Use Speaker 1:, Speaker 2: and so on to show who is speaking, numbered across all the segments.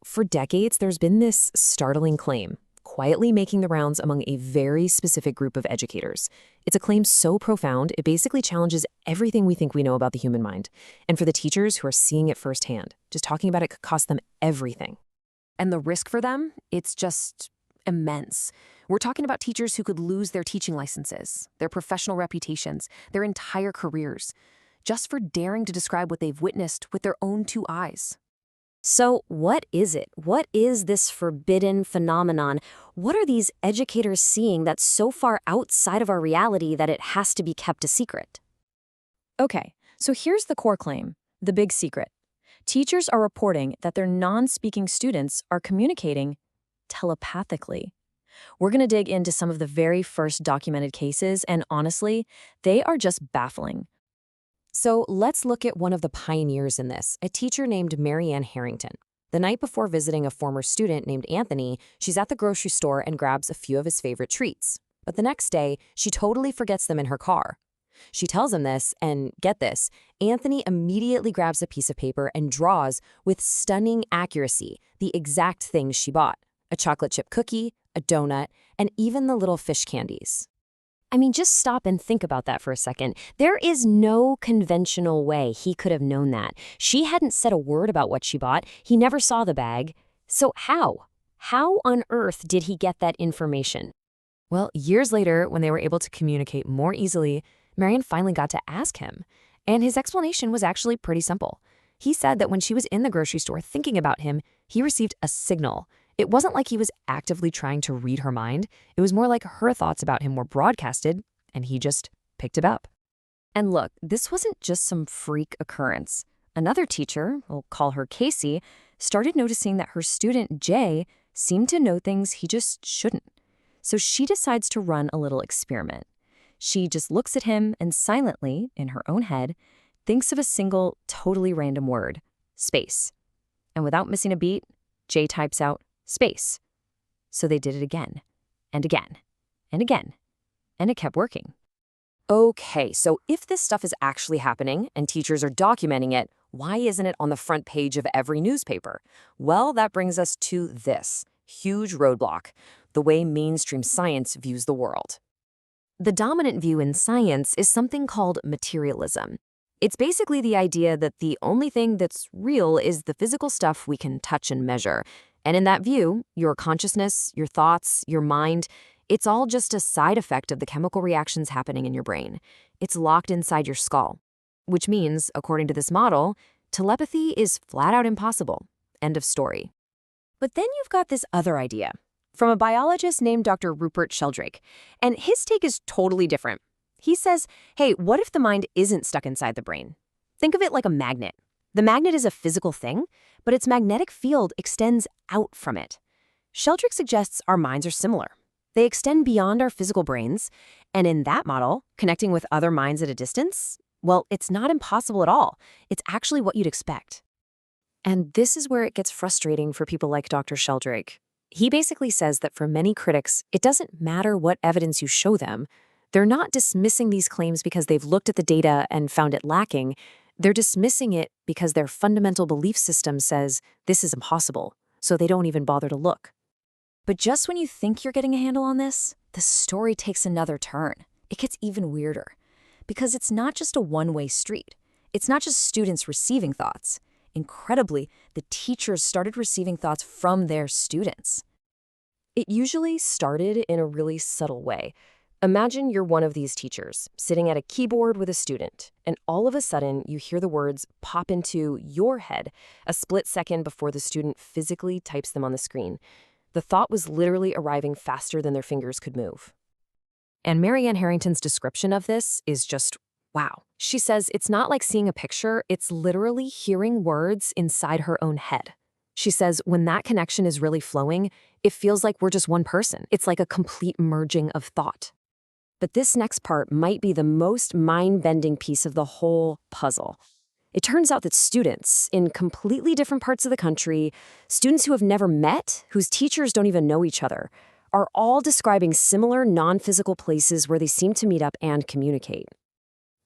Speaker 1: For decades, there's been this startling claim, quietly making the rounds among a very specific group of educators. It's a claim so profound, it basically challenges everything we think we know about the human mind. And for the teachers who are seeing it firsthand, just talking about it could cost them everything. And the risk for them, it's just immense. We're talking about teachers who could lose their teaching licenses, their professional reputations, their entire careers, just for daring to describe what they've witnessed with their own two eyes.
Speaker 2: So what is it? What is this forbidden phenomenon? What are these educators seeing that's so far outside of our reality that it has to be kept a secret?
Speaker 3: Okay, so here's the core claim, the big secret. Teachers are reporting that their non-speaking students are communicating telepathically. We're going to dig into some of the very first documented cases, and honestly, they are just baffling.
Speaker 1: So let's look at one of the pioneers in this, a teacher named Marianne Harrington. The night before visiting a former student named Anthony, she's at the grocery store and grabs a few of his favorite treats. But the next day, she totally forgets them in her car. She tells him this, and get this, Anthony immediately grabs a piece of paper and draws, with stunning accuracy, the exact things she bought: a chocolate chip cookie, a donut, and even the little fish candies.
Speaker 2: I mean, just stop and think about that for a second. There is no conventional way he could have known that. She hadn't said a word about what she bought. He never saw the bag. So how? How on earth did he get that information?
Speaker 1: Well, years later, when they were able to communicate more easily, Marianne finally got to ask him. And his explanation was actually pretty simple. He said that when she was in the grocery store thinking about him, he received a signal. It wasn't like he was actively trying to read her mind. It was more like her thoughts about him were broadcasted, and he just picked it up.
Speaker 3: And look, this wasn't just some freak occurrence. Another teacher, we'll call her Casey, started noticing that her student Jay seemed to know things he just shouldn't. So she decides to run a little experiment. She just looks at him and silently, in her own head, thinks of a single, totally random word: space. And without missing a beat, Jay types out space. So they did it again, and again, and again, and it kept working.
Speaker 1: Okay, so if this stuff is actually happening and teachers are documenting it, why isn't it on the front page of every newspaper? Well, that brings us to this huge roadblock: the way mainstream science views the world. The dominant view in science is something called materialism. It's basically the idea that the only thing that's real is the physical stuff we can touch and measure. And in that view, your consciousness, your thoughts, your mind, it's all just a side effect of the chemical reactions happening in your brain. It's locked inside your skull, which means, according to this model, telepathy is flat out impossible. End of story. But then you've got this other idea from a biologist named Dr. Rupert Sheldrake, and his take is totally different. He says, hey, what if the mind isn't stuck inside the brain? Think of it like a magnet. The magnet is a physical thing, but its magnetic field extends out from it. Sheldrake suggests our minds are similar. They extend beyond our physical brains, and in that model, connecting with other minds at a distance, well, it's not impossible at all. It's actually what you'd expect. And this is where it gets frustrating for people like Dr. Sheldrake. He basically says that for many critics, it doesn't matter what evidence you show them. They're not dismissing these claims because they've looked at the data and found it lacking. They're dismissing it because their fundamental belief system says this is impossible, so they don't even bother to look. But just when you think you're getting a handle on this, the story takes another turn. It gets even weirder, because it's not just a one-way street. It's not just students receiving thoughts. Incredibly, the teachers started receiving thoughts from their students. It usually started in a really subtle way. Imagine you're one of these teachers, sitting at a keyboard with a student, and all of a sudden you hear the words pop into your head a split second before the student physically types them on the screen. The thought was literally arriving faster than their fingers could move. And Marianne Harrington's description of this is just wow. She says it's not like seeing a picture, it's literally hearing words inside her own head. She says when that connection is really flowing, it feels like we're just one person. It's like a complete merging of thought. But this next part might be the most mind-bending piece of the whole puzzle. It turns out that students in completely different parts of the country, students who have never met, whose teachers don't even know each other, are all describing similar non-physical places where they seem to meet up and communicate.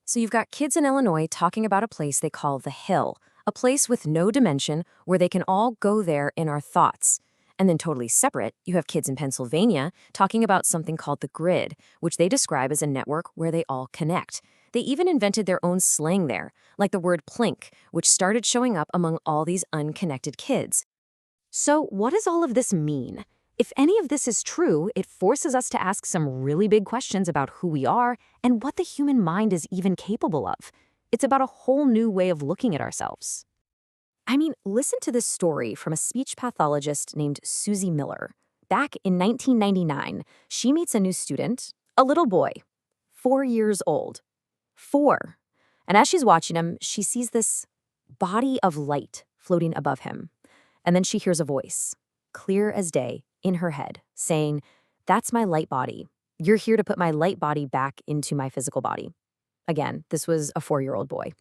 Speaker 1: So you've got kids in Illinois talking about a place they call The Hill,
Speaker 3: a place with no dimension where they can all go there in our thoughts. And then totally separate, you have kids in Pennsylvania talking about something called the grid, which they describe as a network where they all connect. They even invented their own slang there, like the word plink, which started showing up among all these unconnected kids. So what does all of this mean? If any of this is true, it forces us to ask some really big questions about who we are and what the human mind is even capable of. It's about a whole new way of looking at ourselves. I mean, listen to this story from a speech pathologist named Susie Miller. Back in 1999, she meets a new student, a little boy, 4 years old. 4. And as she's watching him, she sees this body of light floating above him. And then she hears a voice, clear as day, in her head, saying, "That's my light body. You're here to put my light body back into my physical body." Again, this was a 4-year-old boy.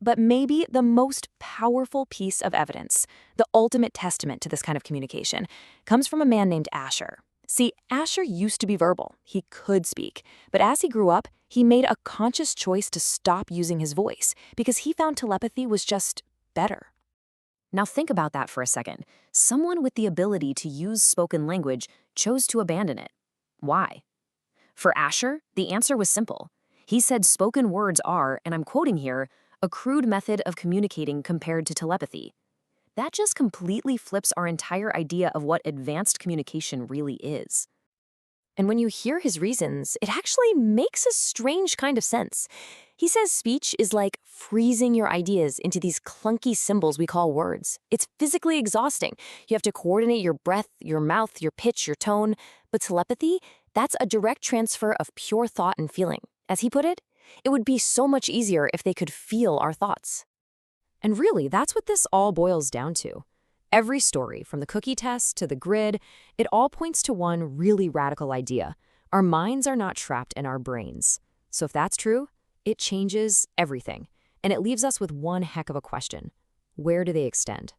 Speaker 3: But maybe the most powerful piece of evidence, the ultimate testament to this kind of communication, comes from a man named Asher. See, Asher used to be verbal. He could speak. But as he grew up, he made a conscious choice to stop using his voice because he found telepathy was just better. Now think about that for a second. Someone with the ability to use spoken language chose to abandon it. Why? For Asher, the answer was simple. He said spoken words are, and I'm quoting here, a crude method of communicating compared to telepathy. That just completely flips our entire idea of what advanced communication really is. And when you hear his reasons, it actually makes a strange kind of sense. He says speech is like freezing your ideas into these clunky symbols we call words. It's physically exhausting. You have to coordinate your breath, your mouth, your pitch, your tone. But telepathy, that's a direct transfer of pure thought and feeling. As he put it would be so much easier if they could feel our thoughts. And really, that's what this all boils down to. Every story, from the cookie test to the grid, it all points to one really radical idea. Our minds are not trapped in our brains. So if that's true, it changes everything. And it leaves us with one heck of a question. Where do they extend?